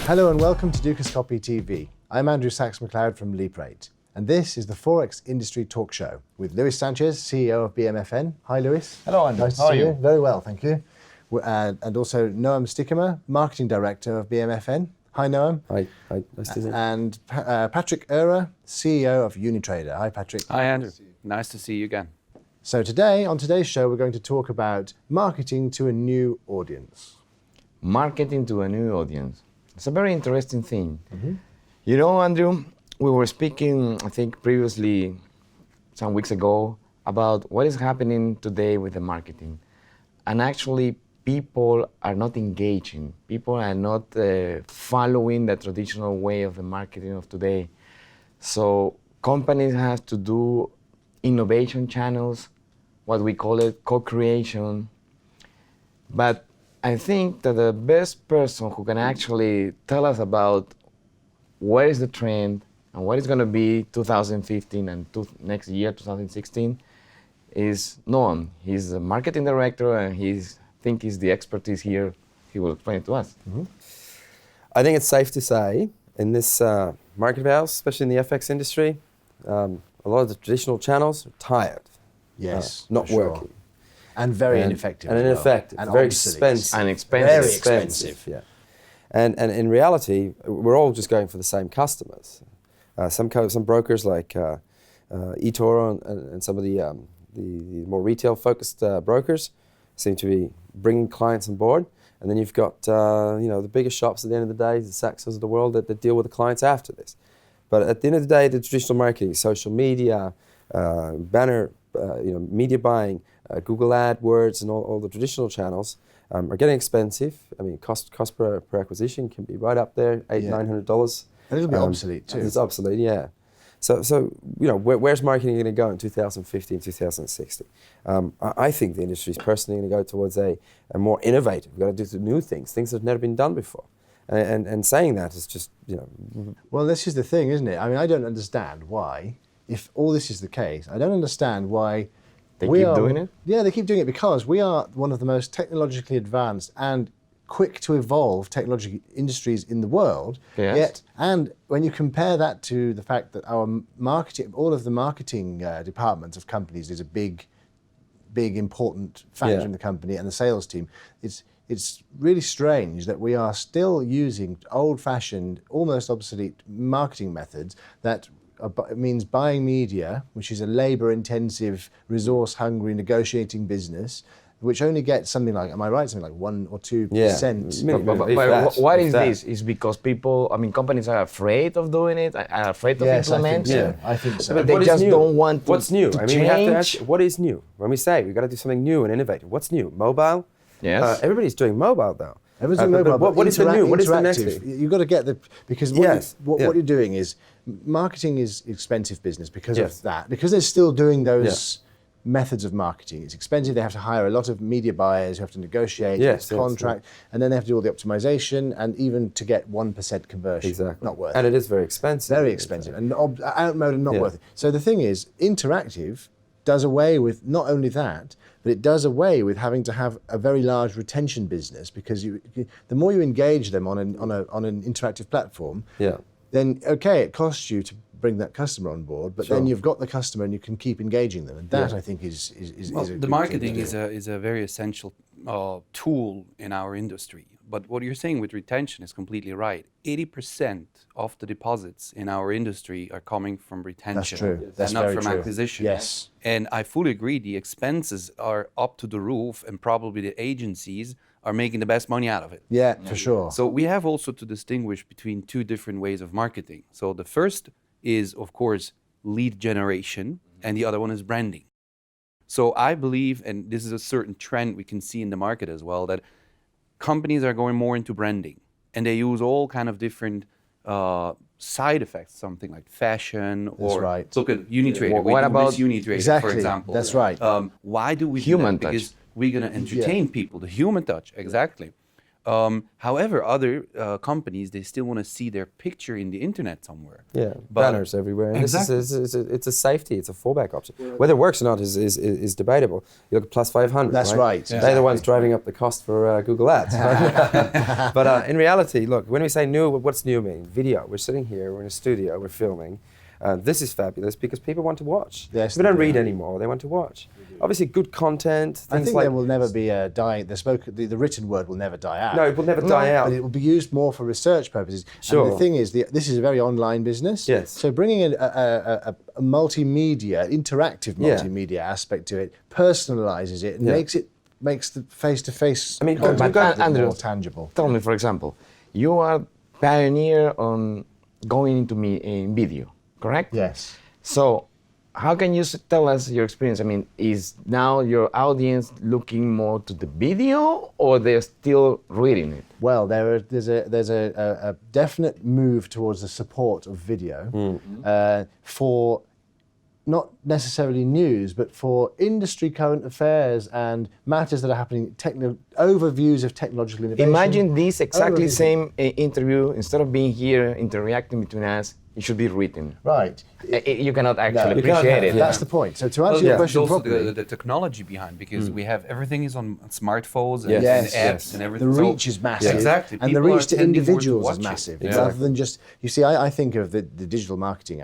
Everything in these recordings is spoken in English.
Hello and welcome to Dukascopy TV. I'm Andrew Sachs-McLeod from LeapRate, and this is the Forex Industry Talk Show with Luis Sanchez, CEO of BMFN. Hi, Luis. Hello, Andrew. Nice to see you. Very well, thank you. And also Noam Stickemer, Marketing Director of BMFN. Hi, Noam. Hi. Nice to see you. And Patrick Ura, CEO of Unitrader. Hi, Patrick. Hi, Andrew. Nice to see you again. So today, on today's show, we're going to talk about marketing to a new audience. Marketing to a new audience. It's a very interesting thing. Mm-hmm. You know, Andrew, we were speaking, I think, previously, some weeks ago, about what is happening today with the marketing. And actually, people are not engaging. People are not following the traditional way of the marketing of today. So companies have to do innovation channels, what we call it, co-creation. But I think that the best person who can actually tell us about where is the trend and what is going to be 2015 and next year, 2016, is Noam. He's the marketing director and I think he's the expertise here. He will explain it to us. Mm-hmm. I think it's safe to say in this market of ours, especially in the FX industry, a lot of the traditional channels are tired. Yes, not for sure. working. And very ineffective. And as well. ineffective. And very obsolete. expensive. And expensive. Very expensive. Yeah. And in reality, we're all just going for the same customers. Some brokers like eToro and some of the more retail-focused brokers seem to be bringing clients on board. And then you've got the bigger shops at the end of the day, the Saxos of the world, that deal with the clients after this. But at the end of the day, the traditional marketing, social media, banner, media buying, Google AdWords, and all the traditional channels are getting expensive. I mean, cost per acquisition can be right up there, $900. And it'll be obsolete too. It's obsolete, yeah. So where's marketing going to go in 2015, 2016? I think the industry is personally going to go towards a more innovative. We've got to do new things that have never been done before. And saying that is just, Well, this is the thing, isn't it? I mean, I don't understand why, if all this is the case, I don't understand why They keep doing it? Yeah, they keep doing it because we are one of the most technologically advanced and quick to evolve technology industries in the world. Yes. Yet, and when you compare that to the fact that our marketing, all of the marketing departments of companies is a big important factor in the company, and the sales team, it's really strange that we are still using old-fashioned, almost obsolete marketing methods that it means buying media, which is a labor-intensive, resource-hungry, negotiating business, which only gets something like, am I right, something like 1 or 2%? But what is this? Is because companies are afraid of doing it, are afraid of implementing? Yes, I think so. But they just don't want to What's new? to We have to change. ask, what is new? When we say we've got to do something new and innovative, what's new? Mobile? Yes. Everybody's doing mobile now. Everyone's doing mobile, but what is the new? What is the next interactive. thing? You've got to get because what you're doing is, marketing is expensive business because of that. Because they're still doing those methods of marketing. It's expensive. They have to hire a lot of media buyers who have to negotiate contract, and then they have to do all the optimization, and even to get 1% conversion. Exactly. Not worth it. And it is very expensive. Very expensive. And outmoded and not worth it. So the thing is, interactive does away with not only that, but it does away with having to have a very large retention business, because the more you engage them on an interactive platform, then it costs you to bring that customer on board, but then you've got the customer and you can keep engaging them, and that I think is a The marketing is a very essential tool in our industry. But what you're saying with retention is completely right. 80% of the deposits in our industry are coming from retention. That's true. That's and not very from true. acquisition. Yes. And I fully agree, the expenses are up to the roof, and probably the agencies are making the best money out of it. Yeah, for sure. So we have also to distinguish between two different ways of marketing. So the first is, of course, lead generation, and the other one is branding. So I believe, and this is a certain trend we can see in the market as well, that companies are going more into branding, and they use all kind of different side effects, something like fashion, or look at Unitrader. What about Unitrader, for example? That's right. Why do we Human do that? touch. Because we're going to entertain people, the human touch, exactly. However, other companies, they still want to see their picture in the internet somewhere. Yeah, But- banners everywhere. And Exactly. it's a safety, it's a fallback option. Whether it works or not is debatable. You look at plus 500. That's right, They're the ones driving up the cost for Google Ads. But in reality, look, when we say new, what's new mean? Video. We're sitting here, we're in a studio, we're filming. This is fabulous because people want to watch. Yes, They don't they do. read anymore, they want to watch. Obviously, good content, things I think like... there will never be a dying. The written word will never die out. No, it will never die out. But it will be used more for research purposes. Sure. And the thing is, this is a very online business. Yes. So bringing in a multimedia, interactive Yeah. multimedia aspect to it, personalizes it, and Yeah. makes the face-to-face I mean, contact but Andrew, more tangible. Tell me, for example, you are pioneer on going into in video, correct? Yes. So, how can you tell us your experience? I mean, is now your audience looking more to the video, or they're still reading it? Well, there's a definite move towards the support of video for not necessarily news, but for industry current affairs and matters that are happening, overviews of technological innovation. Imagine this exactly Overview. same interview. Instead of being here interacting between us, it should be written. Right. You cannot actually you cannot appreciate have- it. That's the point. So to answer Well, your yeah, question also properly, the technology behind, because we have everything is on smartphones and, Yes. and Yes, apps yes. and the everything. So- reach is massive. Exactly. And the People reach are to tending more to individuals watch is it. massive. Exactly. Rather than just, you see, I think of the digital marketing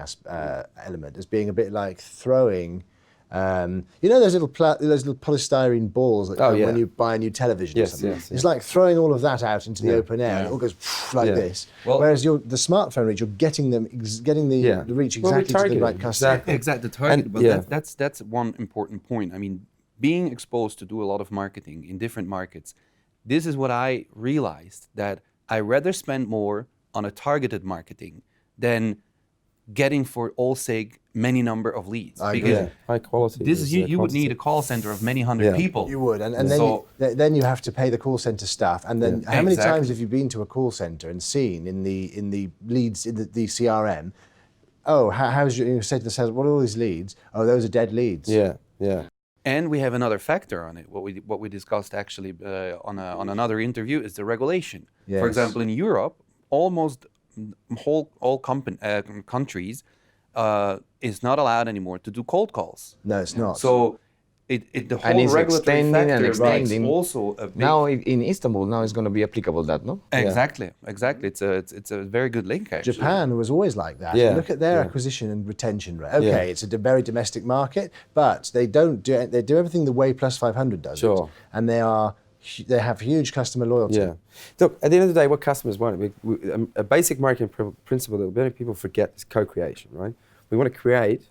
element as being a bit like throwing, you know those little polystyrene balls that Oh, come yeah. when you buy a new television Yes, or something. yes, It's like throwing all of that out into the Yeah. open air and it all goes like Yeah. this. Well- Whereas the smartphone reach, you're getting the Yeah. reach Well, we're exactly to the targeting, right customer. exactly. Exactly, the target. And- But yeah. that's one important point. I mean, being exposed to do a lot of marketing in different markets, this is what I realized, that I rather spend more on a targeted marketing than getting for all sake many number of leads. I agree. Because Yeah, high quality. this is you would quantity. need a call center of many hundred Yeah. people. You would, and So- then you have to pay the call center staff. And then Yeah. how many Exactly. times have you been to a call center and seen in the leads in the CRM? Oh, how's you say to the sales? What are all these leads? Oh, those are dead leads. Yeah, yeah. And we have another factor on it. What we discussed actually on another interview is the regulation. Yes. For example, in Europe, almost all countries is not allowed anymore to do cold calls. No, it's not. So the And whole it's regulatory extending and factor makes extending. also a big Now in Istanbul, now it's going to be applicable that, no? exactly. It's a very good link actually. Japan was always like that. Yeah, Look at their yeah. acquisition and retention rate. Okay, Yeah. it's a very domestic market, but they do everything the way Plus 500 does. Sure. It. And they have huge customer loyalty. Yeah. Look, at the end of the day, what customers want, a basic marketing principle that many people forget is co-creation, right? We want to create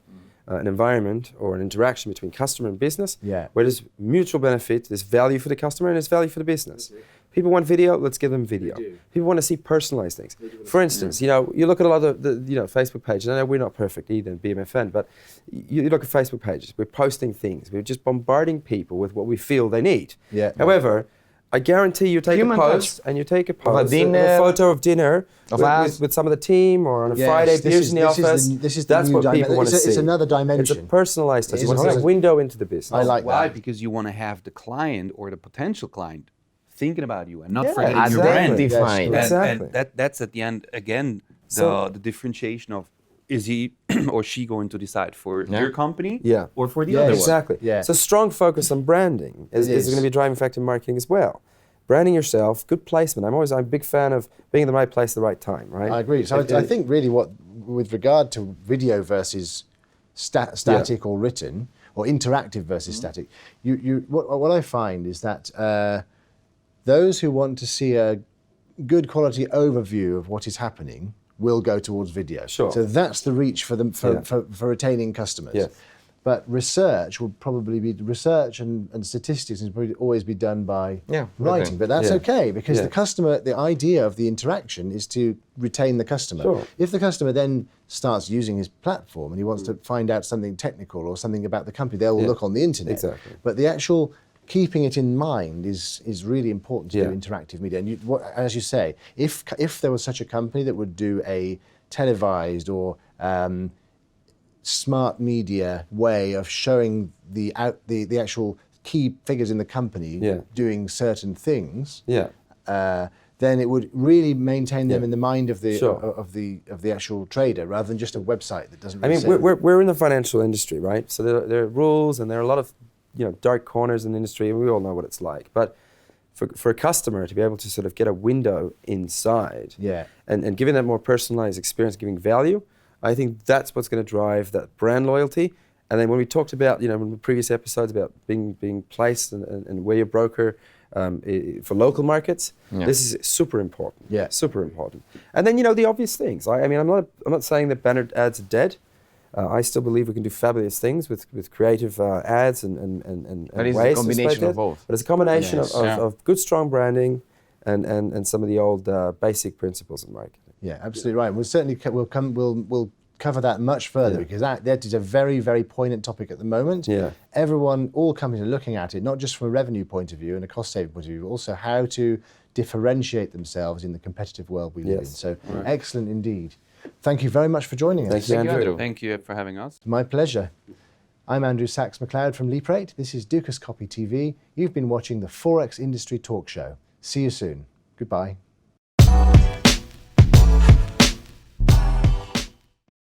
an environment or an interaction between customer and business Yeah. where there's mutual benefit, there's value for the customer, and there's value for the business. People want video, let's give them video. People want to see personalized things. For instance, you look at a lot of the Facebook pages. I know we're not perfect either in BMFN, but you look at Facebook pages. We're posting things. We're just bombarding people with what we feel they need. Yeah. However, I guarantee you take Human a post and you take a post, dinner, a photo of dinner of us. with some of the team or on a Yes, Friday, this beers is- in the this is office. the- this is the That's new what people want to see. it's another It's a dimension. personalized touch. It You is want to see a a- window into the business. I like Why? that. Because you want to have the client or the potential client thinking about you and not Yeah, forgetting your brand. Identifying. Yes, Exactly. And that's at the end again So- the differentiation of is he or she going to decide for Yeah. your company Yeah. or for the Yeah, other Exactly. Yeah. So strong focus on branding is is. going to be a driving factor in marketing as well. Branding yourself, good placement. I'm a big fan of being in the right place at the right time, right? I agree. So I think really with regard to video versus static or written, or interactive versus static, what I find is that those who want to see a good quality overview of what is happening will go towards video. Sure. So that's the reach for them Yeah. for retaining customers. Yeah. But research will probably be and statistics will probably always be done by Yeah, writing. okay. But that's Yeah. okay because Yeah. the customer, the idea of the interaction is to retain the customer. Sure. If the customer then starts using his platform and he wants to find out something technical or something about the company, they'll Yeah. look on the internet. Exactly. But the actual keeping it in mind is really important to Yeah. do interactive media. And as you say, if there was such a company that would do a televised or smart media way of showing the actual key figures in the company Yeah. doing certain things, Yeah. then it would really maintain them in the mind of the Sure. of the actual trader, rather than just a website that doesn't. I Really mean, say we're in the financial industry, right? So there are rules, and there are a lot of dark corners in the industry, and we all know what it's like. But for a customer to be able to sort of get a window inside, and giving that more personalized experience, giving value, I think that's what's going to drive that brand loyalty. And then when we talked about, in the previous episodes about being placed and where your broker for local markets, this is super important. Yeah, super important. And then the obvious things. I mean, I'm not saying that banner ads are dead. I still believe we can do fabulous things with creative ads and But it's ways a combination to of both. But it's a combination Yes. of good, strong branding and some of the old basic principles of marketing. Yeah, absolutely right. We'll certainly we'll cover that much further, because that is a very, very poignant topic at the moment. Yeah. All companies are looking at it, not just from a revenue point of view and a cost saving point of view, but also how to differentiate themselves in the competitive world we live in. So excellent indeed. Thank you very much for joining us. Thank you, Andrew. Thank you for having us. My pleasure. I'm Andrew Sachs-McLeod from Leap8. This is Dukas Copy TV. You've been watching the Forex Industry Talk Show. See you soon. Goodbye.